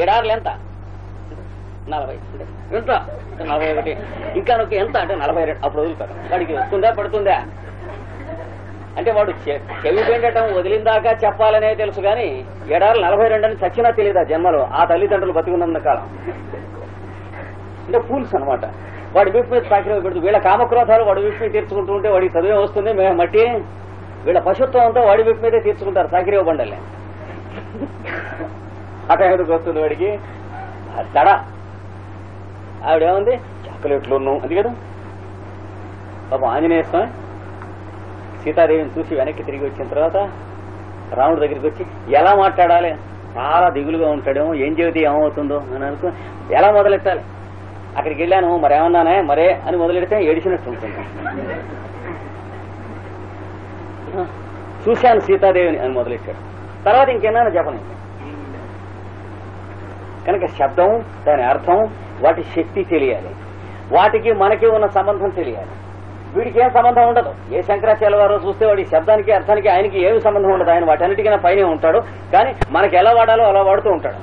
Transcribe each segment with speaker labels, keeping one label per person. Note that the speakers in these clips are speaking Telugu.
Speaker 1: ఎడారులు ఎంత 40 ఎంత 41 ఇంకా నువ్వు ఎంత అంటే 42 అప్పుడు వదులుతారు. వాడికి వస్తుందా పడుతుందా అంటే వాడు చెవి పెండటం వదిలిందాకా చెప్పాలనే తెలుసు కానీ ఎడారులు 42 అని చచ్చినా తెలియదు ఆ జన్మలో ఆ తల్లిదండ్రులు బతికున్నంత కాలం. అంటే ఫూల్స్ అనమాట. వాడి వీపు మీద సాకిరవ పెడుతూ వీళ్ళ కామక్రోధాలు వాడి వీపు మీద తీర్చుకుంటూ ఉంటే వాడికి చదివే వస్తుంది మట్టి. వీళ్ళ పశుత్వం అంతా వాడి వీపు మీదే తీర్చుకుంటారు సాకిరవ బండల్ని. అక్కడ ఎందుకు వస్తుంది వాడికి దడ. ఆవిడేముంది చాక్లెట్లు అది కదా. పాపం ఆంజనేయ స్వామి సీతాదేవిని చూసి వెనక్కి తిరిగి వచ్చిన తర్వాత రాముడి దగ్గరికి వచ్చి ఎలా మాట్లాడాలి, చాలా దిగులుగా ఉంటాడేమో, ఏం చెబితే ఏమవుతుందో అని అనుకో ఎలా మొదలెట్టాలి. అక్కడికి వెళ్ళాను మరేమన్నానే మరే అని మొదలెడితే ఏడిచినట్టు ఉంటుంది. చూశాను సీతాదేవిని అని మొదలెట్టాడు. తర్వాత ఇంకేమైనా చెప్పను. కనుక శబ్దం, దాని అర్థం, వాటి శక్తి తెలియాలి. వాటికి మనకి ఉన్న సంబంధం తెలియాలి. వీడికి ఏం సంబంధం ఉండదు. ఏ శంకరాచార్య వారో చూస్తే వాడి శబ్దానికి అర్థానికి ఆయనకి ఏమి సంబంధం ఉండదు. ఆయన వాటన్నిటికైనా పైనే ఉంటాడు. కానీ మనకి ఎలా వాడాలో అలా వాడుతూ ఉంటాడు.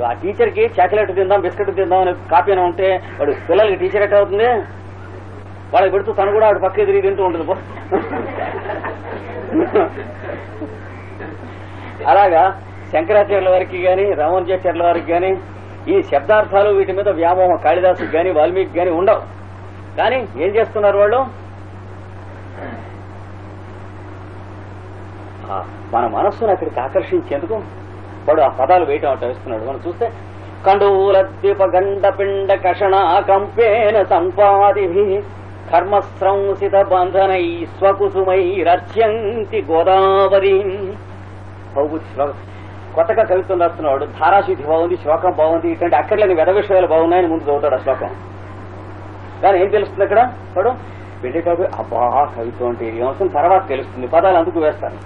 Speaker 1: ఆ టీచర్కి చాక్లెట్ తిందాం బిస్కెట్ తిందాం అని కాపీ అని ఉంటే వాడు పిల్లలకి టీచర్ ఎట్లా అవుతుంది? వాళ్ళకి పెడుతూ తను కూడా వాడు పక్క తిరిగి తింటూ ఉంటుంది. అలాగా శంకరాచార్యుల వారికి కానీ రామానుజాచార్యుల వారికి కానీ ఈ శబ్దార్థాలు వీటి మీద వ్యామోహం కాళిదాసుకి కానీ వాల్మీకి కానీ ఉండవు. కానీ ఏం చేస్తున్నారు వాళ్ళు? మన మనస్సును అక్కడికి ఆకర్షించేందుకు వాడు ఆ పదాలు వేయటం అట్లా వేస్తున్నాడు. మనం చూస్తే కండూల ద్వీప గండ పిండ కషణ కంపేన సంపాది కర్మస్రంసిత బంధనై స్వకుసుమై రచ్యంతి గోదావరి. కొత్తగా కవిత్వం రాస్తున్నాడు. ధారాశుద్ధి బాగుంది, శ్లోకం బాగుంది, ఇటువంటి అక్కర్లేని వెద విషయాలు బాగున్నాయని ముందు చదువుతాడు ఆ శ్లోకం. కానీ ఏం తెలుస్తుంది అక్కడ? వాడు పెళ్లి కాబట్టి అబ్బా కవిత్వం అంటే ఇది అవసరం తర్వాత తెలుస్తుంది. పదాలు అందుకు వేస్తారు.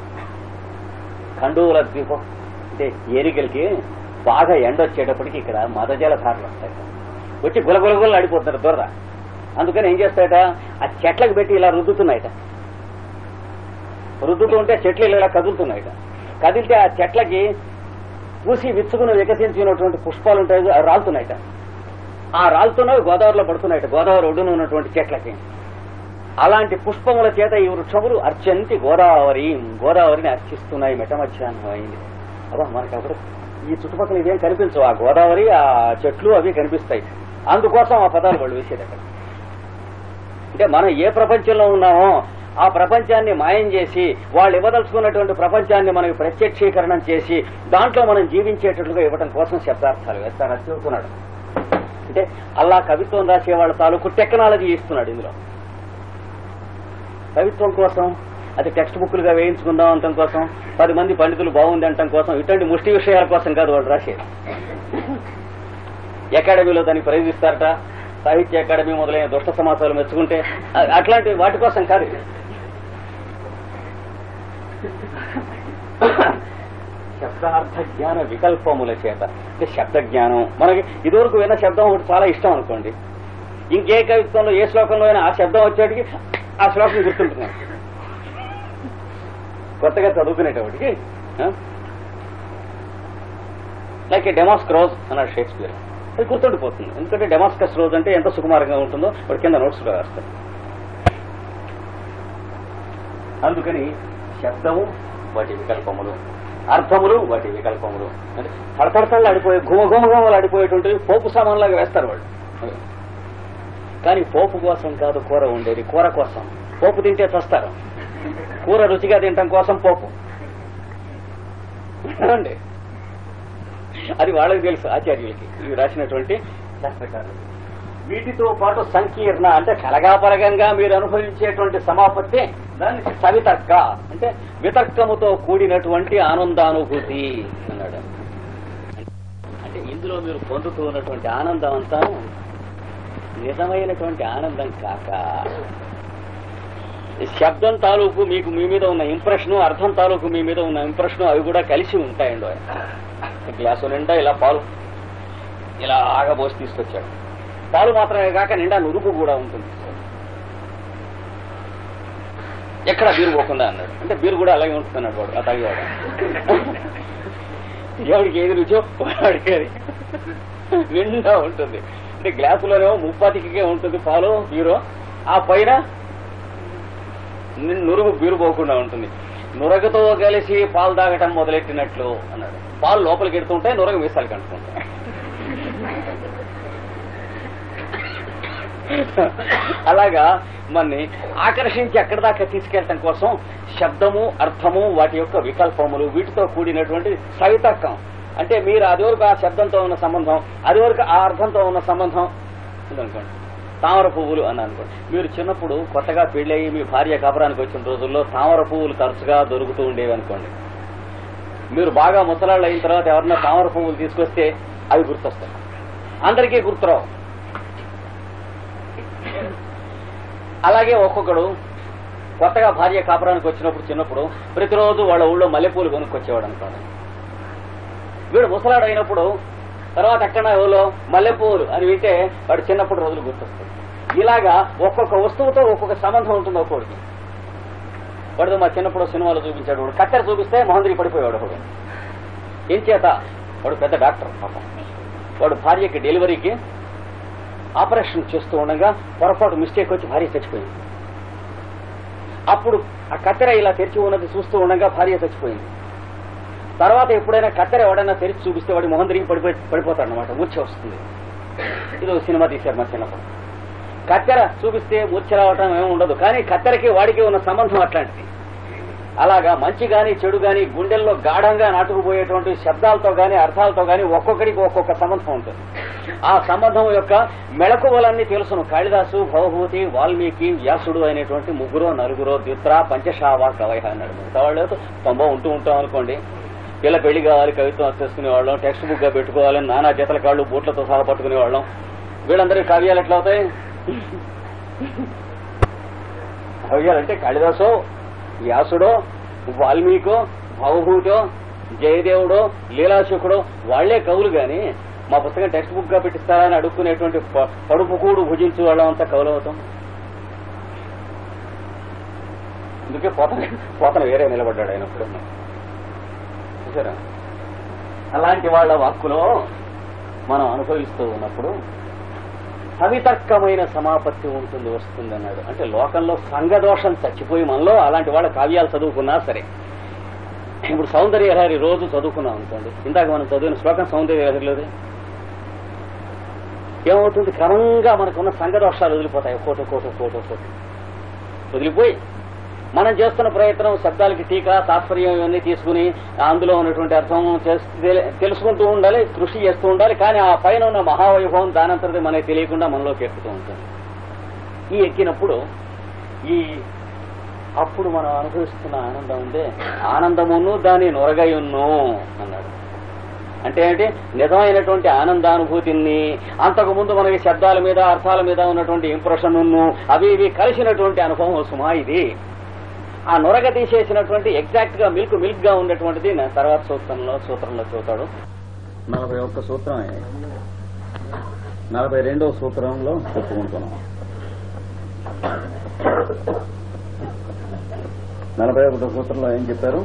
Speaker 1: ఖండూల ద్వీపం అంటే ఏరికలకి బాగా ఎండ వచ్చేటప్పటికి ఇక్కడ మదజల ధారలు వస్తాయి. వచ్చి గులగులగులు ఆడిపోతున్నారు దొర. అందుకని ఏం చేస్తాయట, ఆ చెట్లకు పెట్టి ఇలా రుద్దుతున్నాయట. రుద్దుతూ ఉంటే చెట్లు ఇలా కదులుతున్నాయట. కదిలితే ఆ చెట్లకి పూసి విచ్చుకుని వికసించినటువంటి పుష్పాలు ఉంటాయి, రాలుతున్నాయట. ఆ రాలుతున్నవి గోదావరిలో పడుతున్నాయట, గోదావరి ఒడ్డున ఉన్నటువంటి చెట్లకి. అలాంటి పుష్పముల చేత ఈ వృక్షములు అర్చంతి గోదావరి, గోదావరిని అర్చిస్తున్నాయి. మెట మధ్యాహ్నం అయింది. అబ్బా మనకి అప్పుడు ఈ చుట్టుపక్కల ఇవేం కనిపించవు, ఆ గోదావరి ఆ చెట్లు అవి కనిపిస్తాయి. అందుకోసం ఆ పదాలు వాళ్ళు వేసేది అక్కడ. అంటే మనం ఏ ప్రపంచంలో ఉన్నామో ఆ ప్రపంచాన్ని మాయం చేసి వాళ్ళు ఇవ్వదలుచుకున్నటువంటి ప్రపంచాన్ని మనకి ప్రత్యక్షీకరణం చేసి దాంట్లో మనం జీవించేటట్లుగా ఇవ్వడం కోసం శబ్దార్థాలు వేస్తారని చెబుతున్నాడు. అంటే అలా కవిత్వం రాసే వాళ్ళ తాలూకు టెక్నాలజీ ఇస్తున్నాడు ఇందులో. కవిత్వం కోసం అది టెక్స్ట్ బుక్లుగా వేయించుకుందాం అంటం కోసం, 10 మంది పండితులు బాగుంది అంటం కోసం, ఇటువంటి ముష్టి విషయాల కోసం కాదు వాళ్ళు రాసేది. అకాడమీలో దాన్ని ప్రైజ్ ఇస్తారట, సాహిత్య అకాడమీ మొదలైన దుష్ట సమాసాలు మెచ్చుకుంటే అట్లాంటి వాటి కోసం కాదు. శబ్దార్థ జ్ఞాన వికల్పముల చేత అంటే శబ్ద జ్ఞానం. మనకి ఇదివరకు విన్న శబ్దం ఒకటి చాలా ఇష్టం అనుకోండి, ఇంకే కవిత్వంలో ఏ శ్లోకంలో అయినా ఆ శబ్దం వచ్చేటికి ఆ శ్లోకం గుర్తుంటున్నాం. కొత్తగా చదువుకునేటప్పటికి లైక్ డెమాస్క్ రోజ్ అన్నాడు షేక్స్పియర్, అది గుర్తుండిపోతుంది. ఎందుకంటే డెమాస్కస్ రోజ్ అంటే ఎంత సుకుమారంగా ఉంటుందో వాడి కింద నోట్స్ లో రాస్తారు. అందుకని శబ్దము వాటి వికల్పములు, అర్థములు వాటి వికల్పములు. అంటే తడతడతళ్ళు ఆడిపోయే ఘుమఘుమఘుమలు ఆడిపోయేటువంటి పోపు సామాన్లాగా వేస్తారు వాళ్ళు. కానీ పోపు కోసం కాదు కూర ఉండేది, కూర కోసం. పోపు తింటే చస్తారు, కూర రుచిగా తినటం కోసం పోపు అండి. అది వాళ్ళకి తెలుసు, ఆచార్యులకి, ఇవి రాసినటువంటి శాస్త్రకారులు. వీటితో పాటు సంకీర్ణ అంటే కలగాపలగంగా మీరు అనుభవించేటువంటి సమాపత్తి, దాన్ని సవితర్క అంటే వితర్కముతో కూడినటువంటి ఆనందానుభూతి అన్నాడు. అంటే ఇందులో మీరు పొందుతూ ఉన్నటువంటి ఆనందం అంతా నిజమైనటువంటి ఆనందం కాక శబ్దం తాలూకు మీకు మీ మీద ఉన్న ఇంప్రెషన్, అర్థం తాలూకు మీ మీద ఉన్న ఇంప్రెషన్, అవి కూడా కలిసి ఉంటాయండి. గ్లాసు నిండా ఇలా పాలు ఇలా ఆగబోసి తీసుకొచ్చాడు. పాలు మాత్రమే కాక నిండా నురుగు కూడా ఉంటుంది. ఎక్కడ బీరు పోకుండా అన్నాడు. అంటే బీరు కూడా అలాగే ఉంటున్నాడు వాడు, ఆ తాగేవాడు. ఎవరికి ఏది రుచో వాడికి అది నిండా ఉంటుంది. అంటే గ్లాసులోనేమో ముప్పాతికే ఉంటుంది పాలు బీరో, ఆ పైన నురుగు బీరు పోకుండా ఉంటుంది. నురగతో కలిసి పాలు తాగటం మొదలెట్టినట్లు అన్నాడు. పాలు లోపలికి ఎడుతుంటాయి, నురగ మీసాలకి అంటుకుంటాయి. అలాగా మనని ఆకర్షించి ఎక్కడి దాకా తీసుకెళ్లటం కోసం శబ్దము, అర్థము, వాటి యొక్క వికల్పములు, వీటితో కూడినటువంటి సవితర్కం. అంటే మీరు అది వరకు ఆ శబ్దంతో ఉన్న సంబంధం, అది వరకు ఆ అర్థంతో ఉన్న సంబంధం ఉందనుకోండి. తామర పువ్వులు అని అనుకోండి. మీరు చిన్నప్పుడు కొత్తగా పెళ్ళయి మీ భార్య కాపురానికి వచ్చిన రోజుల్లో తామర పువ్వులు తరచుగా దొరుకుతూ ఉండేవి అనుకోండి. మీరు బాగా ముసలాళ్ళు అయిన తర్వాత ఎవరన్నా తామర పువ్వులు తీసుకొస్తే అవి గుర్తొస్తాయి. అందరికీ గుర్తురావు. అలాగే ఒక్కొక్కడు కొత్తగా భార్య కాపురానికి వచ్చినప్పుడు చిన్నప్పుడు ప్రతిరోజు వాళ్ళ ఊళ్ళో మల్లెపూలు కొనుక్కొచ్చేవాడు అనుకోండి. వీడు ముసలాడు అయినప్పుడు తర్వాత ఎక్కడ ఊళ్ళో మల్లెపూలు అని వింటే వాడు చిన్నప్పుడు రోజులు గుర్తొస్తాయి. ఇలాగా ఒక్కొక్క వస్తువుతో ఒక్కొక్క సంబంధం ఉంటుంది ఒక్కొక్కడికి. వాడు మా చిన్నప్పుడు సినిమాలో చూపించాడు. వాడు కత్తెర చూపిస్తే మొహందరి పడిపోయాడు. వాడు ఏం చేత వాడు పెద్ద డాక్టర్ పాపం. వాడు భార్యకి డెలివరీకి ఆపరేషన్ చేస్తూ ఉండగా పొరపాటు మిస్టేక్ వచ్చి భార్య చచ్చిపోయింది. అప్పుడు ఆ కత్తెర ఇలా తెరిచి ఉన్నది చూస్తూ ఉండగా భార్య చచ్చిపోయింది. తర్వాత ఎప్పుడైనా కత్తెర ఎవడైనా తెరిచి చూపిస్తే వాడి మొహం తిరిగి పడిపోతాడు అనమాట, మూర్ఛ వస్తుంది. ఇది సినిమా తీశారు మా చిన్నప్పుడు. కత్తెర చూపిస్తే మూర్ఛ రావటం ఏమి ఉండదు, కానీ కత్తెరకి వాడికి ఉన్న సంబంధం అట్లాంటిది. అలాగా మంచి గాని చెడు గాని గుండెల్లో గాఢంగా నాటుకుపోయేటువంటి శబ్దాలతో గాని అర్థాలతో గాని ఒక్కొక్కడికి ఒక్కొక్క సంబంధం ఉంటుంది. ఆ సంబంధం యొక్క మెళకువలన్నీ తెలుసును. కాళిదాసు, భవభూతి, వాల్మీకి, వ్యాసుడు అనేటువంటి ముగ్గురో నలుగురో ద్విత్ర పంచశావ కవయ అన్నాడు. మిగతా వాళ్ళు 90 ఉంటూ ఉంటాం అనుకోండి. పిల్ల పెళ్లి కావాలి, కవిత్వం చేసుకునే వాళ్ళం, టెక్స్ట్ బుక్ గా పెట్టుకోవాలని నానా జతల కాళ్ళు బూట్లతో సహా పట్టుకునే వాళ్ళం. వీళ్ళందరికీ కావ్యాలు ఎట్లా అవుతాయి? కావ్యాలంటే కాళిదాసో, వ్యాసుడో, వాల్మీకో, భవభూతో, జయదేవుడో, లీలాశుకుడో వాళ్లే కవులు గాని మా పుస్తకం టెక్స్ట్ బుక్ గా పెట్టిస్తారని అడుక్కునేటువంటి పడుపు కూడు భుజించు వాళ్ళం అంతా కవులు అవుతాం. అందుకే పోతన వేరే నిలబడ్డాడు ఆయనప్పుడు. చూసారా? అలాంటి వాళ్ళ వాక్కులో మనం అనుభవిస్తూ ఉన్నప్పుడు సవితర్కమైన సమాపత్తి ఉంటుంది, వస్తుంది అన్నాడు. అంటే లోకంలో సంఘదోషం చచ్చిపోయి మనలో అలాంటి వాళ్ళ కావ్యాలు చదువుకున్నా సరే. ఇప్పుడు సౌందర్యలహరి రోజు చదువుకున్నాం అనుకోండి. ఇందాక మనం చదివిన శ్లోకం సౌందర్యలహరిలోది ఏమవుతుంది? క్రమంగా మనకున్న సంఘదోషాలు వదిలిపోతాయి. కోట వదిలిపోయి మనం చేస్తున్న ప్రయత్నం శబ్దాలకి టీకా తాత్పర్యం ఇవన్నీ తీసుకుని అందులో ఉన్నటువంటి అర్థం తెలుసుకుంటూ ఉండాలి, కృషి చేస్తూ ఉండాలి. కానీ ఆ పైన ఉన్న మహావైభవం దానంతరది మనకి తెలియకుండా మనలోకి ఎక్కుతూ ఉంటుంది. ఈ ఎక్కినప్పుడు అప్పుడు మనం అనుభవిస్తున్న ఆనందం ఉందే, ఆనందమును దాని నొరగయున్ను అన్నాడు. అంటే ఏంటి? నిజమైనటువంటి ఆనందానుభూతిని అంతకుముందు మనకి శబ్దాల మీద అర్థాల మీద ఉన్నటువంటి ఇంప్రెషన్ అవి ఇవి కలిసినటువంటి అనుభవం సుమా ఇది. ఆ నొరగ తీసేసినటువంటి ఎగ్జాక్ట్ గా మిల్క్ గా ఉండేటువంటిది తర్వాత సూత్రంలో చూతాడు. 41 సూత్రం 42వ సూత్రంలో చెప్పుకుంటున్నాం. 41వ సూత్రంలో ఏం చెప్పారు?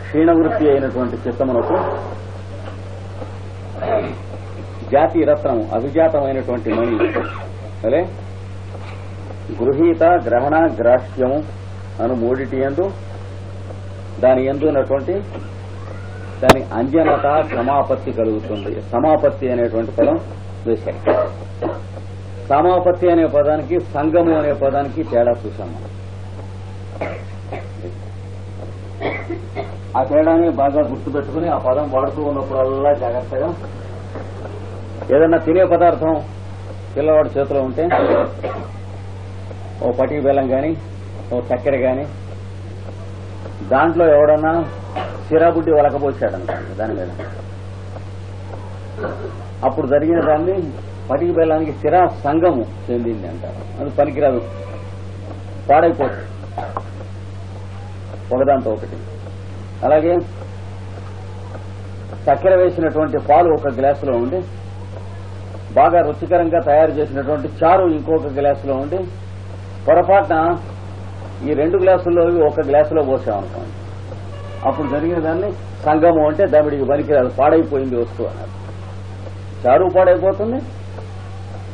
Speaker 1: క్షీణవృత్తి అయినటువంటి చిత్తమునకు జాతి రత్నము అభిజాతమైనటువంటి మణి అలే గృహీత గ్రహణ గ్రాహ్యము అను మూడిటి యందు దాని యందు ఉన్నటువంటి దాని అంజనత సమాపత్తి కలుగుతుంది. సమాపత్తి అనేటువంటి పదం వేశారు. సమాపత్తి అనే పదానికి సంగము అనే పదానికి తేడా చూసాము. ఆ తేడాన్ని బాగా గుర్తుపెట్టుకుని ఆ పదం వాడుతూ ఉన్నప్పుడల్లా జాగ్రత్తగా ఏదన్నా తినే పదార్థం పిల్లవాడి చేతిలో ఉంటే ఓ పటికి బెల్లం కానీ ఓ చక్కెర కానీ దాంట్లో ఎవడన్నా సిరాబుడ్డి వలకపోసాడనుకోండి దాని మీద, అప్పుడు జరిగిన దాన్ని పటికి బెల్లానికి సిరా సంగము చెందింది అంటారు. అది పనికిరాదు, పాడైపోతుంది ఒకదాంతో ఒకటి. అలాగే చక్కెర వేసినటువంటి పాలు ఒక గ్లాసులో ఉండి బాగా రుచికరంగా తయారు చేసినటువంటి చారు ఇంకొక గ్లాసులో ఉండి పొరపాటున ఈ 2 గ్లాసుల్లో ఒక గ్లాసులో పోసామనుకోండి, అప్పుడు జరిగిన దాన్ని సంగమం అంటే దమిడికి పనికిరాదు, పాడైపోయింది వస్తువు అన్నారు. చారు పాడైపోతుంది,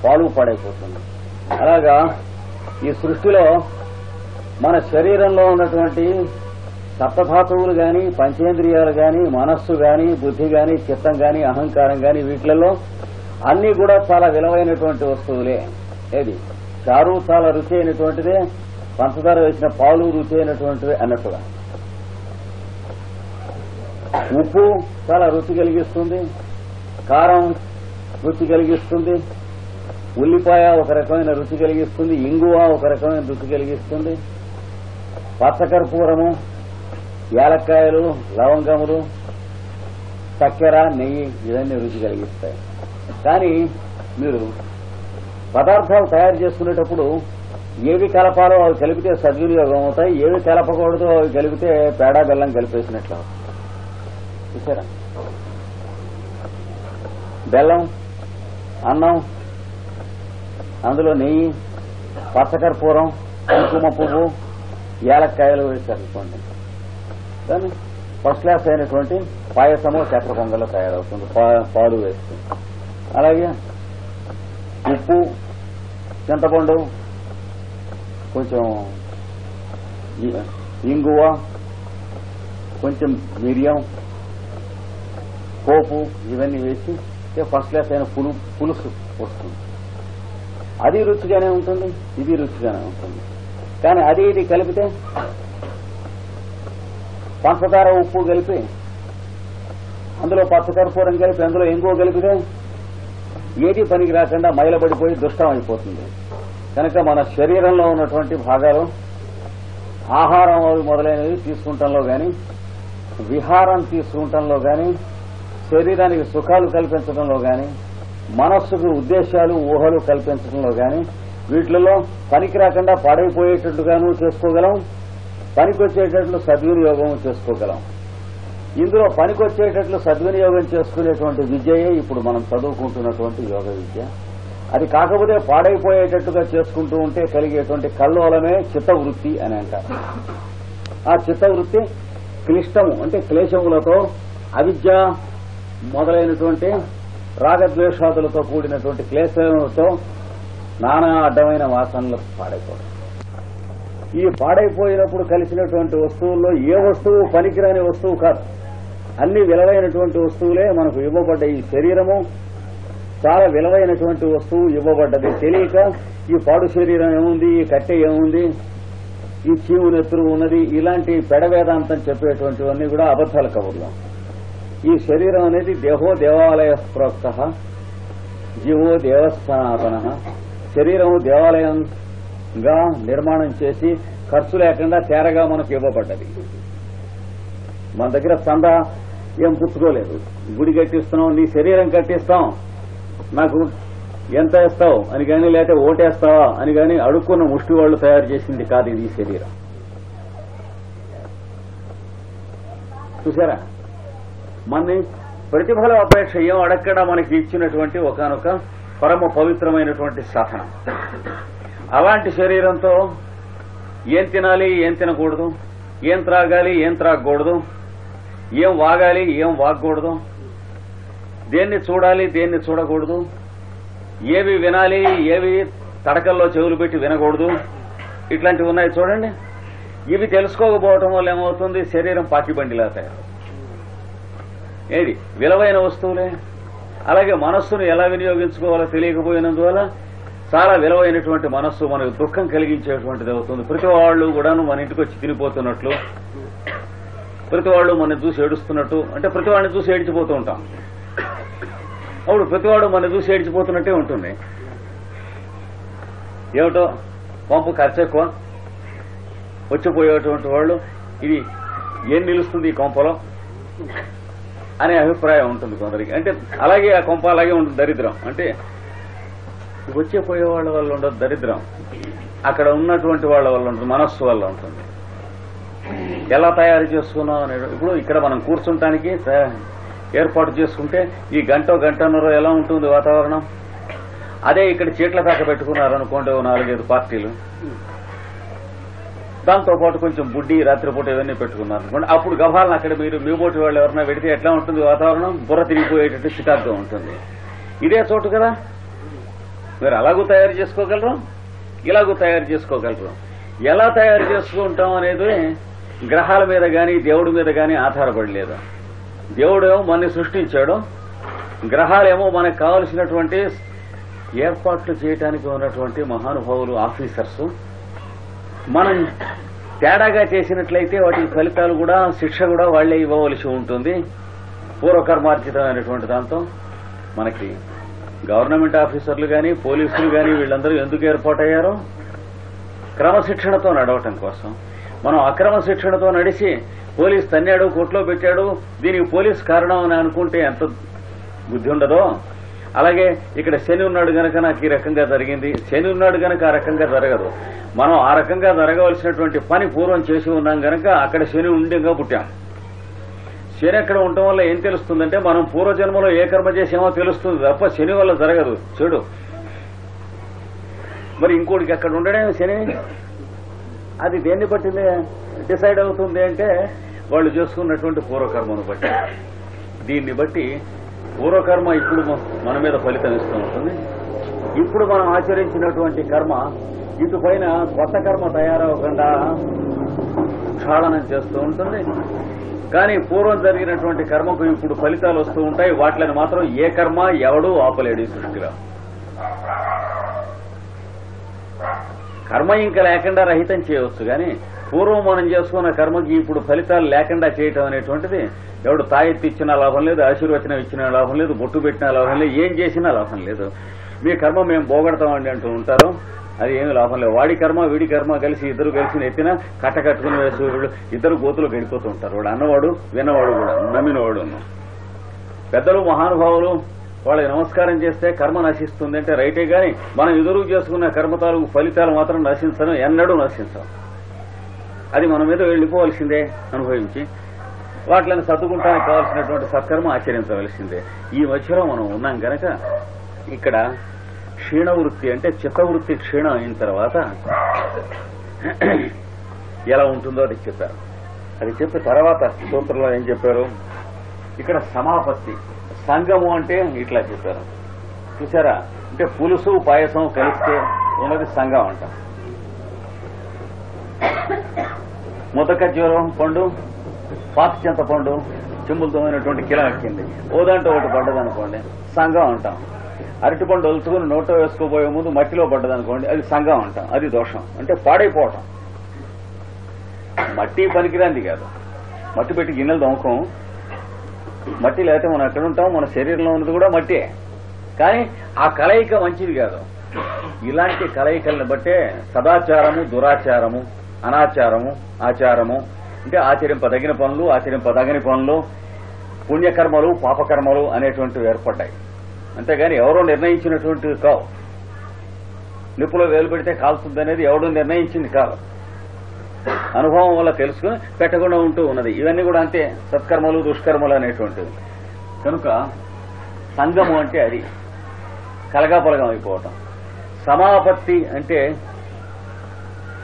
Speaker 1: పాలు పాడైపోతుంది. అలాగా ఈ సృష్టిలో మన శరీరంలో ఉన్నటువంటి సప్తధాతువులు గాని, పంచేంద్రియాలు గాని, మనస్సు గాని, బుద్ధి గాని, చిత్తం గాని, అహంకారం గాని, వీటిలలో అన్ని కూడా చాలా విలువైనటువంటి వస్తువులే. ఏది చారు చాలా రుచి అయినటువంటిదే, పంచదార వేసిన పాలు రుచి అయినటువంటివి అన్నట్టుగా. ఉప్పు చాలా రుచి కలిగిస్తుంది, కారం రుచి కలిగిస్తుంది, ఉల్లిపాయ ఒక రకమైన రుచి కలిగిస్తుంది, ఇంగువ ఒక రకమైన రుచి కలిగిస్తుంది, పచ్చకర్పూరము, యాలక్కాయలు, లవంగములు, చక్కెర, నెయ్యి ఇవన్నీ రుచి కలిగిస్తాయి. కానీ మీరు పదార్థాలు తయారు చేసుకునేటప్పుడు ఏవి కలపాలో అవి కలిపితే సద్వినియోగం అవుతాయి, ఏవి కలపకూడదు అవి కలిపితే పేడా బెల్లం కలిపేసినట్లు. చూసారా, బెల్లం, అన్నం, అందులో నెయ్యి, పచ్చకర్పూరం, కుంకుమ పువ్వు, యాలక్కాయలు వేసారనుకోండి, కానీ ఫస్ట్ క్లాస్ అయినటువంటి పాయసము చక్కెర పొంగల్లో తయారవుతుంది, పాలు వేస్తుంది. అలాగే ఉప్పు, చింతపండు, కొంచెం ఇంగువ, కొంచెం మిరియం, పోపు ఇవన్నీ వేసి ఫస్ట్ క్లాస్ అయిన పులుసు వస్తుంది. అది రుచిగానే ఉంటుంది, ఇది రుచిగానే ఉంటుంది. కానీ అది ఇది కలిపితే పంచదార ఉప్పు కలిపి అందులో పచ్చకర్పూరం కలిపి అందులో ఇంగువ కలిపితే ఏది పనికి రాకుండా మైలబడిపోయి దుష్టం అయిపోతుంది. కనుక మన శరీరంలో ఉన్నటువంటి భాగాలు ఆహారం అవి మొదలైనవి తీసుకుంటంలో గాని, విహారం తీసుకుంటంలో గాని, శరీరానికి సుఖాలు కల్పించడంలో గాని, మనస్సుకు ఉద్దేశాలు ఊహలు కల్పించడంలో గాని, వీటిలో పనికి రాకుండా పాడైపోయేటట్లుగాను చేసుకోగలం, పనికొచ్చేటట్లు సద్వినియోగం చేసుకోగలం. ఇందులో పనికొచ్చేటట్లు సద్వినియోగం చేసుకునేటువంటి విద్యయే ఇప్పుడు మనం చదువుకుంటున్నటువంటి యోగ విద్య. అది కాకపోతే పాడైపోయేటట్టుగా చేసుకుంటూ ఉంటే కలిగేటువంటి కల్లోలమే చిత్తవృత్తి అని అంటారు. ఆ చిత్తవృత్తి క్లిష్టము అంటే క్లేశములతో, అవిద్య మొదలైనటువంటి రాగద్వేషాదులతో కూడినటువంటి క్లేశములతో నానా అడ్డమైన వాసనలకు పాడైపోవడం. ఈ పాడైపోయినప్పుడు కలిసినటువంటి వస్తువుల్లో ఏ వస్తువు పనికిరాని వస్తువు కాదు, అన్ని విలువైనటువంటి వస్తువులే మనకు ఇవ్వబడ్డ. ఈ శరీరము చాలా విలువైనటువంటి వస్తువు ఇవ్వబడ్డది. తెలియక ఈ పాడు శరీరం ఏముంది, ఈ కట్టె ఏముంది, ఈ చీము నెత్తురు ఉన్నది, ఇలాంటి పెడవేదాంతం చెప్పేటువంటివన్నీ కూడా అబద్ధాల కబుర్లు. ఈ శరీరం అనేది దేహో దేవాలయ ప్రోక్త, జీవో దేవస్థానాపన. శరీరము దేవాలయంగా నిర్మాణం చేసి ఖర్చు లేకుండా తేరగా మనకు ఇవ్వబడ్డది. మన దగ్గర చందా ఏం పుచ్చుకోలేదు. గుడి కట్టిస్తున్నాం, నీ శరీరం కట్టిస్తాం, నాకు ఎంత ఇస్తావు అని కానీ, లేకపోతే ఓటేస్తావా అని కానీ అడుక్కున్న ముష్టి వాళ్ళు తయారు చేసింది కాదు ఇది శరీరం. చూసారా, మన ప్రతిఫల అపేక్ష ఏం అడగకుండా మనకి ఇచ్చినటువంటి ఒకానొక పరమ పవిత్రమైనటువంటి సాధనం. అలాంటి శరీరంతో ఏం తినాలి, ఏం తినకూడదు, ఏం త్రాగాలి, ఏం త్రాగకూడదు, ఏం వాగాలి, ఏం వాగకూడదు, దేన్ని చూడాలి, దేన్ని చూడకూడదు, ఏవి వినాలి, ఏవి తడకల్లో చెవులు పెట్టి వినకూడదు, ఇట్లాంటివి ఉన్నాయి చూడండి. ఇవి తెలుసుకోకపోవటం వల్ల ఏమవుతుంది, శరీరం పాకిబండిలా తయారు. ఏది విలువైన వస్తువులే. అలాగే మనస్సును ఎలా వినియోగించుకోవాలో తెలియకపోయినందువల్ల చాలా విలువైనటువంటి మనస్సు మనకు దుఃఖం కలిగించేటువంటిది అవుతుంది. ప్రతి వాళ్ళు కూడాను మన ఇంటికి వచ్చి తినిపోతున్నట్లు, ప్రతి వాళ్ళు మన చూసి ఏడుస్తున్నట్టు, అంటే ప్రతి వాడిని చూసి ఏడ్చిపోతూ ఉంటాం. అప్పుడు ప్రతివాడు మన చూసి ఏడ్చిపోతున్నట్టే ఉంటుంది. ఏమిటో పంపు ఖర్చు ఎక్కువ, వచ్చిపోయేటువంటి వాళ్ళు ఇది ఏం నిలుస్తుంది ఈ కొంపలో అనే అభిప్రాయం ఉంటుంది కొందరికి. అంటే అలాగే ఆ కొంప అలాగే ఉంటుంది. దరిద్రం అంటే వచ్చిపోయే వాళ్ళ వల్ల ఉండదు దరిద్రం, అక్కడ ఉన్నటువంటి వాళ్ళ వల్ల ఉంటుంది, మనస్సు వల్ల ఉంటుంది. ఎలా తయారు చేసుకున్నాం అనే ఇప్పుడు ఇక్కడ మనం కూర్చుంటానికి ఏర్పాటు చేసుకుంటే ఈ గంటన్నర ఎలా ఉంటుంది వాతావరణం. అదే ఇక్కడ చీట్ల దాకా పెట్టుకున్నారనుకోండి 4-5 పార్టీలు,
Speaker 2: దాంతో పాటు కొంచెం బుడ్డి రాత్రిపూట ఇవన్నీ పెట్టుకున్నారు అనుకోండి. అప్పుడు గభాలను అక్కడ మీరు మీ బోటి వాళ్ళు ఎవరైనా పెడితే ఎట్లా ఉంటుంది వాతావరణం? బుర్ర తిరిగిపోయేటట్టు చికాగ్గా ఉంటుంది. ఇదే చోటు కదా, మీరు అలాగూ తయారు చేసుకోగలరు, ఇలాగూ తయారు చేసుకోగలరు. ఎలా తయారు చేసుకుంటాం అనేది గ్రహాల మీద గాని దేవుడి మీద గాని ఆధారపడలేదు. దేవుడేమో మనని సృష్టించాడు, గ్రహాలేమో మనకు కావలసినటువంటి ఏర్పాట్లు చేయడానికి ఉన్నటువంటి మహానుభావులు, ఆఫీసర్స్. మనం తేడాగా చేసినట్లయితే వాటి ఫలితాలు కూడా, శిక్ష కూడా వాళ్లే ఇవ్వవలసి ఉంటుంది. పూర్వకర్మార్జితమైనటువంటి దాంతో మనకి గవర్నమెంట్ ఆఫీసర్లు గాని పోలీసులు గాని వీళ్ళందరూ ఎందుకు ఏర్పాటయ్యారో? క్రమశిక్షణతో నడవటం కోసం. మనం అక్రమ శిక్షణతో నడిచి పోలీస్ తన్నాడు, కోర్టులో పెట్టాడు, దీనికి పోలీస్ కారణం అని అనుకుంటే ఎంత బుద్ధి ఉండదో. అలాగే ఇక్కడ శని ఉన్నాడు గనక నాకు ఈ రకంగా జరిగింది, శని ఉన్నాడు గనక ఆ రకంగా జరగదు. మనం ఆ రకంగా జరగవలసినటువంటి పని పూర్వం చేసి ఉన్నాం గనక అక్కడ శని ఉండేగా పుట్టాం. శని ఎక్కడ ఉండటం వల్ల ఏం తెలుస్తుందంటే మనం పూర్వజన్మలో ఏ కర్మ చేసామో తెలుస్తుంది తప్ప శని వల్ల జరగదు చెడు. మరి ఇంకోటికి అక్కడ ఉండడే శని, అది దేన్ని బట్టి డిసైడ్ అవుతుంది అంటే వాళ్ళు చేసుకున్నటువంటి పూర్వకర్మను బట్టి. దీన్ని బట్టి పూర్వకర్మ ఇప్పుడు మన మీద ఫలితం ఇస్తూ ఉంటుంది. ఇప్పుడు మనం ఆచరించినటువంటి కర్మ ఇటుపైన కొత్త కర్మ తయారవకుండా క్షాళనం చేస్తూ ఉంటుంది. కానీ పూర్వం జరిగినటువంటి కర్మకు ఇప్పుడు ఫలితాలు వస్తూ ఉంటాయి. వాటిని మాత్రం ఏ కర్మ ఎవడూ ఆపలేడు ఈ సృష్టిలో. కర్మ ఇంకా లేకుండా రహితం చేయవచ్చు, కానీ పూర్వం మనం చేసుకున్న కర్మకి ఇప్పుడు ఫలితాలు లేకుండా చేయటం అనేటువంటిది ఎవడు తాయెత్తి ఇచ్చినా లాభం లేదు, ఆశీర్వచనం ఇచ్చినా లాభం లేదు, బొట్టు పెట్టినా లాభం లేదు, ఏం చేసినా లాభం లేదు. మీ కర్మ మేము పోగొడతామండి అంటూ ఉంటారు, అది ఏమి లాభం లేదు. వాడి కర్మ వీడి కర్మ కలిసి ఇద్దరు కలిసి నెత్తిన కట్ట కట్టుకుని వేసి వీళ్ళు ఇద్దరు గోతులు గడిపోతూ ఉంటారు. వాడు అన్నవాడు విన్నవాడు కూడా, నమ్మినవాడు. పెద్దలు మహానుభావులు వాళ్ళకి నమస్కారం చేస్తే కర్మ నశిస్తుంది అంటే రైటే, గాని మనం ఎదురు చేసుకున్న కర్మ తాలూకు ఫలితాలు మాత్రం నశించడం ఎన్నడూ నశించం. అది మన మీద వెళ్లిపోవలసిందే అనుభవించి. వాటిని సర్దుకుంటానికి కావాల్సినటువంటి సత్కర్మ ఆచరించవలసిందే. ఈ మధ్యలో మనం ఉన్నాం కనుక ఇక్కడ క్షీణవృత్తి అంటే చిత్తవృత్తి క్షీణం అయిన తర్వాత ఎలా ఉంటుందో అది చెప్పారు. అది చెప్పిన తర్వాత సూత్రంలో ఏం చెప్పారు? ఇక్కడ సమాపత్తి, సంగము అంటే ఇట్లా చెప్పారు. చూసారా, అంటే పులుసు పాయసం కలిస్తే ఉన్నది సంగం అంట. ముద్దకజ్జూరం పండు, పాత చింతపండు చెంబులతో అయినటువంటి కిల ఎక్కింది, ఓదంటే ఒకటి పడ్డదనుకోండి సంగం అంటాం. అరటిపండు ఒలుచుకుని నోట్లో వేసుకోబోయే ముందు మట్టిలో పడ్డదనుకోండి అది సంగం అంటాం. అది దోషం, అంటే పాడైపోవటం. మట్టి పనికిరాంది కాదు, మట్టి పెట్టి గిన్నెలు దొంగకం. మట్టి లేకపోతే మనం ఎక్కడ ఉంటాం, మన శరీరంలో ఉన్నది కూడా మట్టే. కానీ ఆ కలయిక మంచిది కాదు. ఇలాంటి కలయికల్ని బట్టే సదాచారము, దురాచారము, అనాచారము, ఆచారము అంటే ఆచరింపదగిన పనులు, ఆచరింపదగని పనులు, పుణ్యకర్మలు, పాపకర్మలు అనేటువంటివి ఏర్పడ్డాయి. అంతేగాని ఎవరో నిర్ణయించినటువంటివి కావు. నిప్పులో వేలు పెడితే కాల్తుంది అనేది ఎవడో నిర్ణయించింది కాదు, అనుభవం వల్ల తెలుసుకుని పెట్టకుండా ఉంటూ ఉన్నది. ఇవన్నీ కూడా అంతే, సత్కర్మలు దుష్కర్మలు అనేటువంటివి. కనుక సంగము అంటే అది కలగాపలగం అయిపోవటం. సమాపత్తి అంటే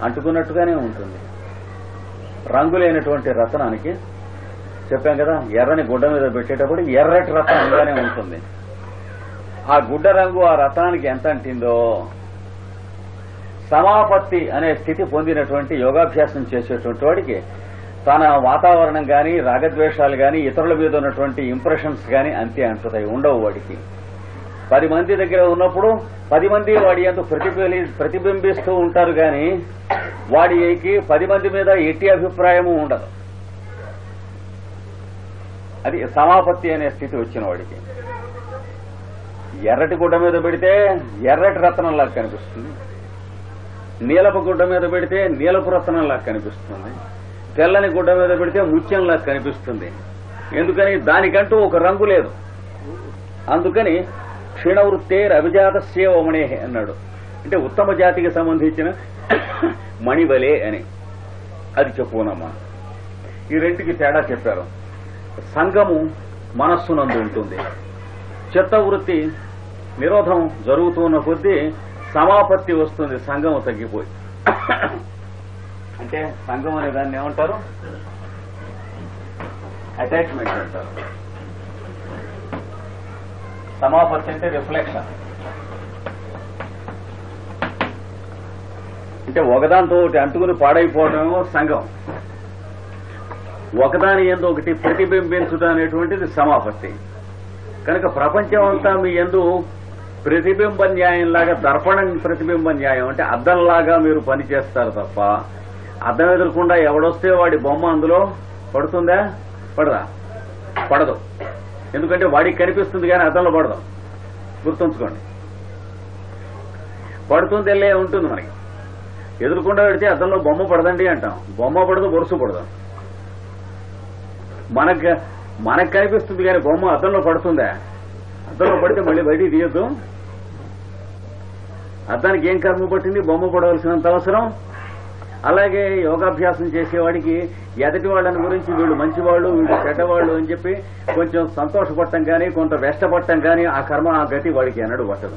Speaker 2: అంటుకున్నట్టుగానే ఉంటుంది. రంగులైనటువంటి రత్నానికి చెప్పాం కదా, ఎర్రని గుడ్డ మీద పెట్టేటప్పుడు ఎర్రటి రత్నంగానే ఉంటుంది. ఆ గుడ్డ రంగు ఆ రత్నానికి ఎంత అంటిందో, సమాపత్తి అనే స్థితి పొందినటువంటి యోగాభ్యాసం చేసేటువంటి వాడికి తన వాతావరణం గాని, రాగద్వేషాలు గాని, ఇతరుల మీద ఉన్నటువంటి ఇంప్రెషన్స్ గాని అంతే అంటుతాయి, ఉండవు వాడికి. 10 మంది దగ్గర ఉన్నప్పుడు 10 మంది వాడి అంత ప్రతిబింబిస్తూ ఉంటారు, గాని వాడికి 10 మంది మీద ఎట్టి అభిప్రాయము ఉండదు. అది సమాపత్తి అనే స్థితి వచ్చిన వాడికి. ఎర్రటి గుడ్డ మీద పెడితే ఎర్రటి రత్నంలాగా కనిపిస్తుంది, నీలపు గుడ్డ మీద పెడితే నీలపు రత్నంలాగా కనిపిస్తుంది, తెల్లని గుడ్డ మీద పెడితే ముత్యంలాగా కనిపిస్తుంది. ఎందుకని? దానికంటూ ఒక రంగు లేదు. అందుకని క్షీణవృత్తేర్ అభిజాతస్య ఓమణే అన్నాడు. అంటే ఉత్తమ జాతికి సంబంధించిన మణివలే అని అది చెప్పుకున్నామా. ఈ రెంటికి తేడా చెప్పారు. సంగము మనస్సునందు ఉంటుంది. చిత్తవృత్తి నిరోధం జరుగుతున్న కొద్దీ సమాపత్తి వస్తుంది, సంగము తగ్గిపోయి. అంటే అంటే సంఘం అనే దాన్ని ఏమంటారు? అటాచ్మెంట్ అంటారు. సమాపత్తి అంటే రిఫ్లెక్షన్. అంటే ఒకదాంతో ఒకటి అంటుకుని పాడైపోవడమేమో సంఘం. ఒకదాని యందు ఒకటి ప్రతిబింబించుట అనేటువంటిది సమాపత్తి. కనుక ప్రపంచం అంతా మీ యందు ప్రతిబింబ న్యాయంలాగా, దర్పణం ప్రతిబింబ న్యాయం అంటే అద్దంలాగా మీరు పనిచేస్తారు తప్ప అద్దం ఎదురకుండా ఎవడొస్తే వాడి బొమ్మ అందులో పడుతుందా? పడదా? పడదు. ఎందుకంటే వాడికి కనిపిస్తుంది కానీ అద్దంలో పడదు. గుర్తుంచుకోండి. పడుతుంది వెళ్ళే ఉంటుంది. మనకి ఎదురుకుండా పెడితే అద్దంలో బొమ్మ పడదండి అంటాం. బొమ్మ పడదు, బొరుసు పడదు. మనకు కనిపిస్తుంది కానీ బొమ్మ అద్దంలో పడుతుందా? అద్దంలో పడితే మళ్ళీ బయటికి తీయొద్దు. అద్దానికి ఏం కర్మ పట్టింది? బొమ్మ పడవలసినంత అవసరం. అలాగే యోగాభ్యాసం చేసేవాడికి ఎదటి వాళ్ళని గురించి వీళ్ళు మంచివాళ్ళు, వీళ్ళు చెడ్డవాళ్ళు అని చెప్పి కొంచెం సంతోషపడటం కానీ, కొంత వెష్టపడటం కానీ ఆ కర్మ, ఆ గతి వాడికి ఎన్నడూ పట్టదు.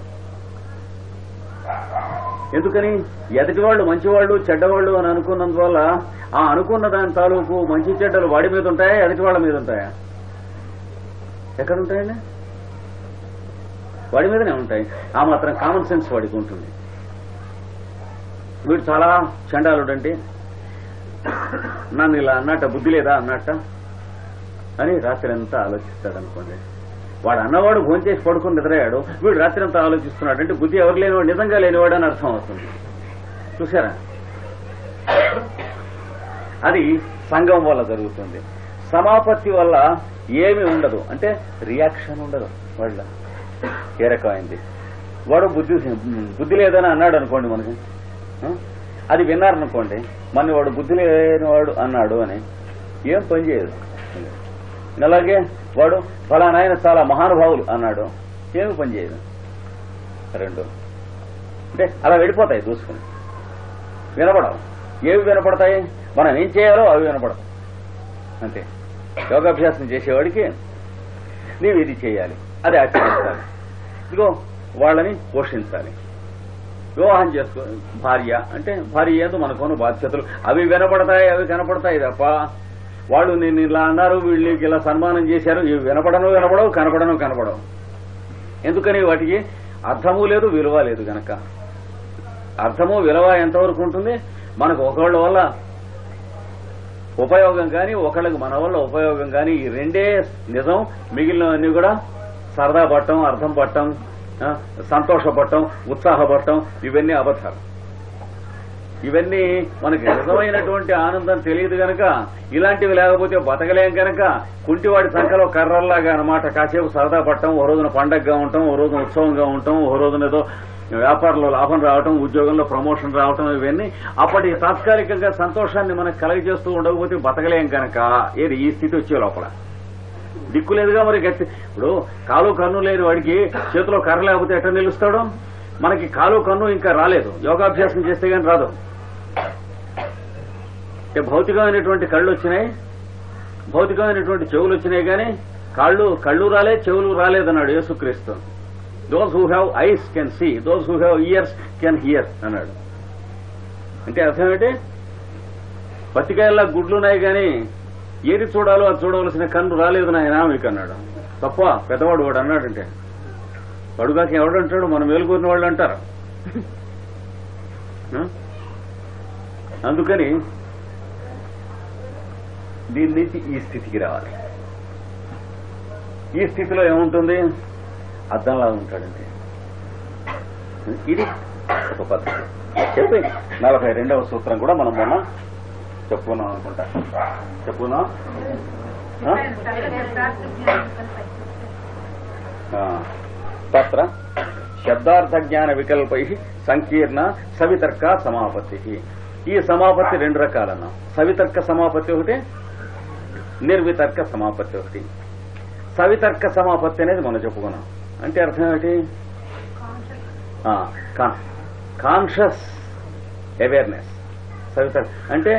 Speaker 2: ఎందుకని? ఎదటి వాళ్ళు మంచివాళ్ళు, చెడ్డవాళ్ళు అని అనుకున్నందువల్ల ఆ అనుకున్న దాని తాలూకు మంచి చెడ్డలు వాడి మీద ఉంటాయా, ఎదటి వాళ్ళ మీద ఉంటాయా? ఎక్కడుంటాయండి? వాడి మీదనే ఉంటాయి. ఆ మాత్రం కామన్ సెన్స్ వాడికి ఉంటుంది. వీడు చాలా చండాలుడంటే నన్ను ఇలా అన్నట్ట, బుద్ధి లేదా అన్నట్ట అని రాత్రి అంతా ఆలోచిస్తాడు అనుకోండి. వాడు అన్నవాడు భోంచేసి పడుకుని నిద్రయ్యాడు, వీడు రాత్రి అంతా ఆలోచిస్తున్నాడు అంటే బుద్ధి ఎవరు లేనివాడు, నిజంగా లేనివాడు అని అర్థం అవుతుంది. చూసారా? అది సంఘం వల్ల జరుగుతుంది. సమాపత్తి వల్ల ఏమి ఉండదు, అంటే రియాక్షన్ ఉండదు. వాళ్ళ ఏ రకమైంది? వాడు బుద్ధి లేదని అన్నాడు అనుకోండి, మనకి అది విన్నారనుకోండి, మన వాడు బుద్ధి లేనివాడు అన్నాడు అని ఏం పని చేయదు. అలాగే వాడు ఫలానా ఆయన చాలా మహానుభావులు అన్నాడు, ఏమి పని చేయదు. రెండు అంటే అలా వెళ్ళిపోతాయి, చూసుకుని వినపడవు. ఏవి వినపడతాయి? మనం ఏం చేయాలో అవి వినపడవు అంతే. యోగాభ్యాసం చేసేవాడికి నీవు ఇది చేయాలి, అది ఆచరించాలి, ఇదిగో వాళ్ళని పోషించాలి, వివాహం చేసుకో, భార్య అంటే భార్య ఏదో మనకున్న బాధ్యతలు అవి వినపడతాయి, అవి కనపడతాయి తప్ప వాళ్ళు నేను ఇలా అన్నారు, వీళ్ళకి ఇలా సన్మానం చేశారు, ఇవి వినపడవు, కనపడవు. ఎందుకని? వాటికి అర్థము లేదు, విలువ లేదు గనక. అర్థము విలువ ఎంతవరకు ఉంటుంది? మనకు ఒకళ్ళ వల్ల ఉపయోగం కానీ, ఒకళ్ళకి మన వల్ల ఉపయోగం కానీ, ఈ రెండే నిజం. మిగిలినవన్నీ కూడా సరదా పట్టం, అర్థం పట్టం, సంతోషపడటం, ఉత్సాహపడటం, ఇవన్నీ అబద్ధాలు. ఇవన్నీ మనకి నిజమైనటువంటి ఆనందం తెలియదు గనక, ఇలాంటివి లేకపోతే బతకలేం కనుక కుంటివాడి సంఖ్యలో కర్రల్లాగా అన్నమాట. కాసేపు సరదా పడటం, ఓ రోజున పండగగా ఉండటం, ఓ రోజున ఉత్సవంగా ఉండటం, ఓ రోజున ఏదో వ్యాపారంలో లాభం రావటం, ఉద్యోగంలో ప్రమోషన్ రావటం, ఇవన్నీ అప్పటి తాత్కాలికంగా సంతోషాన్ని మనకు కలగజేస్తూ ఉండకపోతే బతకలేం కనుక ఏది ఈ స్థితి వచ్చే లోపల దిక్కులేదుగా. మరి గట్టి ఇప్పుడు కాలు కన్ను లేని వాడికి చేతిలో కర్ర లేకపోతే ఎట్లా నిలుస్తాడు? మనకి కాలు కన్ను ఇంకా రాలేదు, యోగాభ్యాసం చేస్తే గాని రాదు. అంటే భౌతికమైనటువంటి కళ్ళు వచ్చినాయి, భౌతికమైనటువంటి చెవులు వచ్చినాయి, కానీ కళ్ళు రాలేదు, చెవులు రాలేదన్నాడు Yesukreestu. Those who have eyes can see, those who have ears can hear అన్నాడు. అంటే అర్థం ఏంటి? పత్తికాయల్లా గుడ్లున్నాయి కానీ ఏది చూడాలో అది చూడవలసిన కన్ను రాలేదు నాయనా మీకు అన్నాడు. తప్ప పెద్దవాడు వాడు అన్నాడంటే పడుగాకి ఎవడంటాడు? మనం మేలుకూరిన వాళ్ళు అంటారు. అందుకని దీని నుంచి ఈ స్థితికి రావాలి. ఈ స్థితిలో ఏముంటుంది? అద్దంలా ఉంటాడంటే ఇది ఒక పద్ధతి. చెప్పి 42వ సూత్రం కూడా మనం మొన్న చెప్పుకున్నాం అనుకుంటా. చెప్పుకున్నాం. తత్ర శబ్దార్థ జ్ఞాన వికల్పై సంకీర్ణ సవితర్క సమాపత్తి. ఈ సమాపత్తి రెండు రకాలన్నా. సవితర్క సమాపత్తి ఒకటి, నిర్వితర్క సమాపత్తి ఒకటి. సవితర్క సమాపత్తి అనేది మనం చెప్పుకున్నాం. అంటే అర్థం ఏమిటి? Conscious awareness. సవితర్క అంటే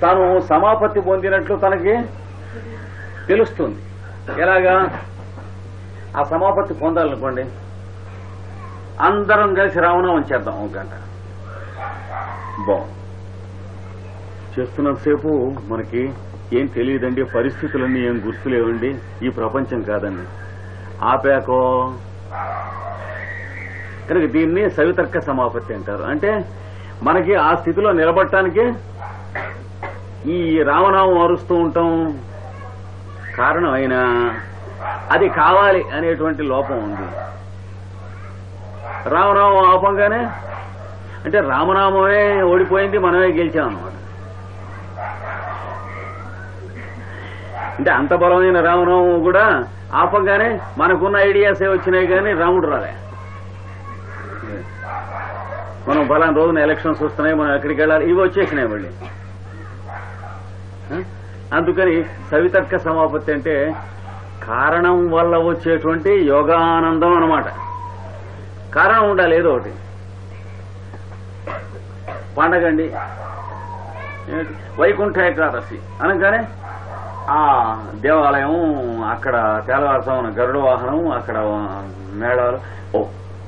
Speaker 2: తాను సమాపత్తి పొందినట్లు తనకి తెలుస్తుంది. ఎలాగా? ఆ సమాపత్తి పొందాలనుకోండి, అందరం కలిసి రావణం చేద్దాం ఒక గంట. బాగుంది. చేస్తున్నంతసేపు మనకి ఏం తెలియదండి, పరిస్థితులన్నీ ఏం గుర్తులేవండి, ఈ ప్రపంచం కాదండి. ఆపాకో కనుక దీన్ని సవితర్క సమాపత్తి అంటారు. అంటే మనకి ఆ స్థితిలో నిలబడటానికి ఈ రామనామం అరుస్తూ ఉంటాం కారణం అయినా అది కావాలి అనేటువంటి లోపం ఉంది. రామనామం ఆపంగానే అంటే రామనామమే ఓడిపోయింది, మనమే గెలిచాం అన్నమాట. అంటే అంత బలమైన రామనామం కూడా ఆపంగానే మనకున్న ఐడియాసే వచ్చినాయి కానీ రాముడు రాలే. మనం బలాన్ని రోజున ఎలక్షన్స్ వస్తున్నాయి, మనం ఎక్కడికి వెళ్ళాలి, ఇవి వచ్చేసినాయి మళ్ళీ. అందుకని సవితర్క సమాపత్తి అంటే కారణం వల్ల వచ్చేటువంటి యోగానందం అన్నమాట. కారణం ఉండాలి ఏదో ఒకటి. పండగండి వైకుంఠ ఏకాదశి అనగానే ఆ దేవాలయం, అక్కడ తెల్లవారుజామున గరుడ వాహనం, అక్కడ మేళాలు,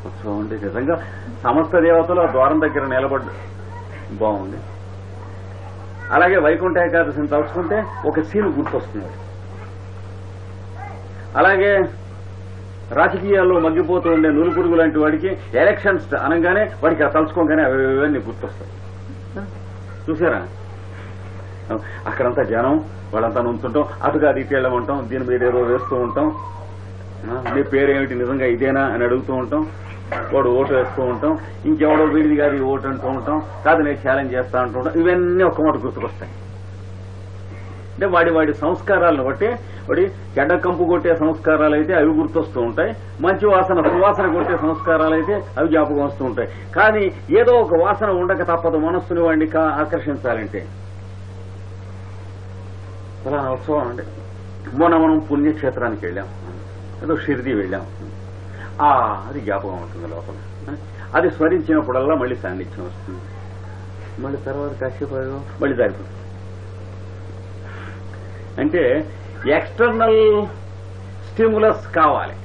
Speaker 2: ఉత్సవం అంటే నిజంగా సమస్త దేవతలు ఆ ద్వారం దగ్గర నిలబడ్డ బాగుంది. అలాగే వైకుంఠ ఏకాదశిని తలుచుకుంటే ఒక సీన్ గుర్తొస్తుంది. అలాగే రాజకీయాల్లో మగ్గిపోతూ ఉండే నూలుపురుగు లాంటి వాడికి ఎలక్షన్స్ అనగానే వాడికి ఆ తలుచుకోగానే అవన్నీ గుర్తొస్తాయి. చూసారా, అక్కడంతా జనం, వాళ్ళంతా నుంచుంటాం, అటుగా అది వెళ్ళమంటాం, దీని మీద ఏదో వేస్తూ ఉంటాం, మీ పేరేమిటి నిజంగా ఇదేనా అని అడుగుతూ ఉంటాం, వాడు ఓటు వేస్తూ ఉంటాం, ఇంకెవడో వీడిది కాదు ఓటు అంటూ ఉంటాం, కాదు నేను ఛాలెంజ్ చేస్తా అంటూ ఉంటాం. ఇవన్నీ ఒక్క మాట గుర్తుకొస్తాయి. అంటే వాడి సంస్కారాలను బట్టి వాడి చెడ్డ కంపు కొట్టే సంస్కారాలు అయితే అవి గుర్తొస్తూ ఉంటాయి, మంచి వాసన సువాసన కొట్టే సంస్కారాలు అయితే అవి జ్ఞాపకం వస్తూ ఉంటాయి. కానీ ఏదో ఒక వాసన ఉండక తప్పదు మనస్సుని వాడిని ఆకర్షించాలంటే. అలా ఉత్సవం అండి. మొన్న మనం పుణ్యక్షేత్రానికి వెళ్ళాం, ఏదో షిరిడి వెళ్ళాం, అది జ్ఞాపకం ఉంటుంది లోపల. అది స్మరించినప్పుడల్లా మళ్ళీ సాన్నిధ్యం వస్తుంది, మళ్ళీ తర్వాత కాసేపు మళ్ళీ జారిపోతుంది. అంటే ఎక్స్టర్నల్ స్టిమ్యులస్ కావాలి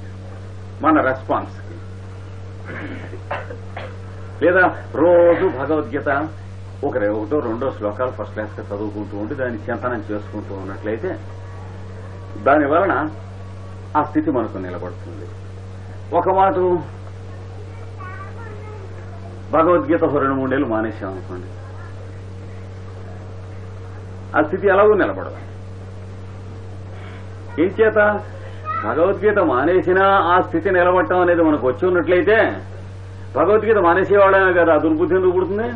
Speaker 2: మన రెస్పాన్స్ కి. లేదా రోజు భగవద్గీత ఒకటో రెండో శ్లోకాలు ఫస్ట్ క్లాస్ గా చదువుకుంటూ ఉండి దాన్ని చింతనం చేసుకుంటూ ఉన్నట్లయితే దాని వలన ఆ స్థితి మనకు నిలబడుతుంది. ఒక మాట భగవద్గీత 2-3 నెలలు మానేసాం అనుకోండి, ఆ స్థితి ఎలాగో నిలబడదు. ఏం చేత భగవద్గీత మానేసినా ఆ స్థితి నిలబడటం అనేది మనకు వచ్చి ఉన్నట్లయితే భగవద్గీత మానేసేవాళ్ళమే కదా, ఆ దుర్బుద్ధి ఎందుకు పుడుతుంది?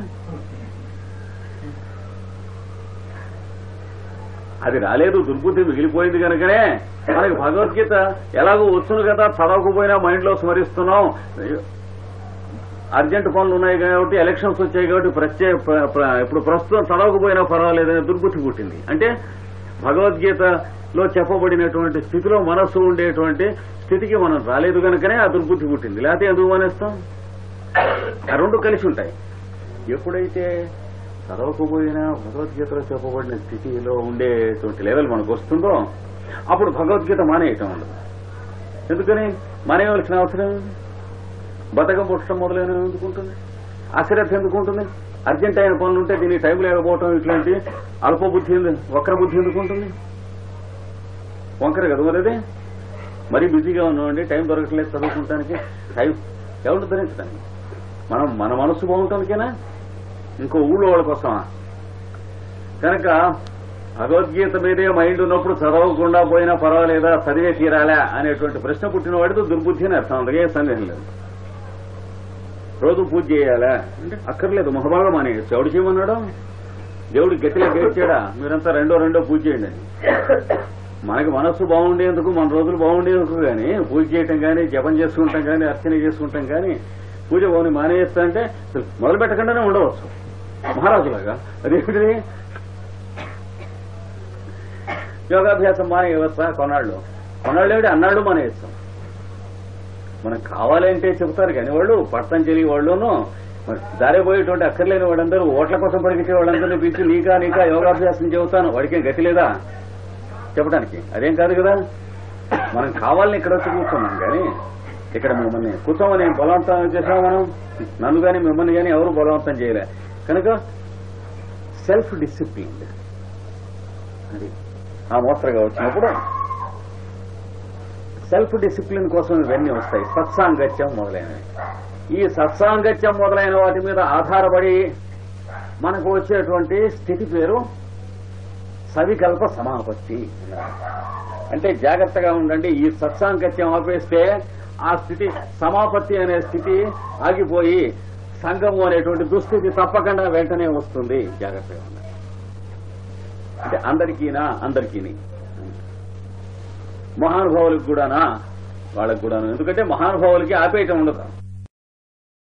Speaker 2: అది రాలేదు, దుర్బుద్ధి మిగిలిపోయింది కనుకనే మనకి భగవద్గీత ఎలాగో వచ్చును కదా, చదవకపోయినా మైండ్ లో స్మరిస్తున్నాం. అర్జెంట్ పనులు ఉన్నాయి కాబట్టి, ఎలక్షన్స్ వచ్చాయి కాబట్టి ఇప్పుడు ప్రస్తుతం చదవకపోయినా పర్వాలేదనే దుర్బుద్ధి పుట్టింది. అంటే భగవద్గీతలో చెప్పబడినటువంటి స్థితిలో మనస్సు ఉండేటువంటి స్థితికి మనం రాలేదు కనుకనే ఆ దుర్బుద్ధి పుట్టింది. లేకపోతే ఎందుకు మానేస్తాం? ఆ రెండు కలిసి ఉంటాయి. ఎప్పుడైతే చదవకపోయినా భగవద్గీతలో చెప్పబడిన స్థితిలో ఉండేటువంటి లెవెల్ మనకు వస్తుందో అప్పుడు భగవద్గీత మానేయటం ఉండదు. ఎందుకని మానేయవలసిన అవసరం? బతకం పుట్టడం మొదలైన ఎందుకుంటుంది? అశ్రద్ధ ఎందుకుంటుంది? అర్జెంట్ అయిన పనులు ఉంటే దీనికి టైం లేకపోవటం, ఇట్లాంటి అల్పబుద్ధి వక్ర బుద్ధి ఎందుకుంటుంది? వంకర కదా మరి. అదే మరీ బిజీగా ఉన్నామండి, టైం దొరకట్లేదు చదువుకుంటానికి. టైం ఎవరు ధరించడానికి? మన మనసు బాగుంటానికేనా, ఇంకో ఊళ్ళో వాళ్ళ కోసమా? కనుక భగవద్గీత మీదే మైండ్ ఉన్నప్పుడు చదవకుండా పోయినా పర్వాలేదా, చదివే తీరాలా అనేటువంటి ప్రశ్న పుట్టిన వాడితో దుర్బుద్ధి అని అర్థం. అందుకే సందేహం లేదు. రోజు పూజ చేయాలా అంటే అక్కర్లేదు, మొహబాగా మానేయచ్చు. ఎవడు చేయమన్నాడు? దేవుడు గట్టిగా గెలిచాడా మీరంతా రెండో పూజ చేయండి అని. మనకి మనస్సు బాగుండేందుకు, మన రోజులు బాగుండేందుకు కానీ పూజ చేయటం కానీ, జపం చేసుకుంటాం కానీ, అర్చన చేసుకుంటాం కానీ, పూజ పోని మానేస్తా అంటే మొదలు పెట్టకుండానే ఉండవచ్చు మహారాజులాగా. అదేమిటి? యోగాభ్యాసం మానేయవచ్చా? కొన్నాళ్ళు ఏమిటి అన్నాళ్ళు మానేస్తాం. మనకు కావాలంటే చెబుతారు కానీ వాళ్ళు పట్టంజలి వాళ్ళును దారిపోయేటువంటి అక్కర్లేని వాడందరూ ఓట్ల కోసం పడికిచ్చే వాళ్ళందరినీ పిలిచి నీకా యోగాభ్యాసం చెబుతాను, వాడికేం గతి లేదా చెప్పడానికి? అదేం కాదు కదా. మనం కావాలని ఇక్కడ వచ్చి కూర్చున్నాం కానీ ఇక్కడ మిమ్మల్ని కూర్చోమని బలవంతం చేసాం. మనం నన్ను కానీ మిమ్మల్ని కానీ ఎవరు బలవంతం చేయలే. కనుక సెల్ఫ్ డిసిప్లిన్. అది ఆ మోస్తరుగా వచ్చినప్పుడు సెల్ఫ్ డిసిప్లిన్ కోసం ఇవన్నీ వస్తాయి. సత్సాంగత్యం మొదలైనవి. ఈ సత్సాంగత్యం మొదలైన వాటి మీద ఆధారపడి మనకు వచ్చేటువంటి స్థితి పేరు సవికల్ప సమాపత్తి. అంటే జాగ్రత్తగా ఉండండి. ఈ సత్సాంగత్యం ఆపేస్తే ఆ స్థితి సమాపత్తి అనే స్థితి ఆగిపోయి సంగము అనేటువంటి దుస్థితి తప్పకుండా వెంటనే వస్తుంది. జాగ్రత్తగా ఉండండి. అంటే అందరికీని మహానుభావులకు కూడానా, వాళ్ళకు కూడాను. ఎందుకంటే మహానుభావులకి ఆపేయటం ఉండదు.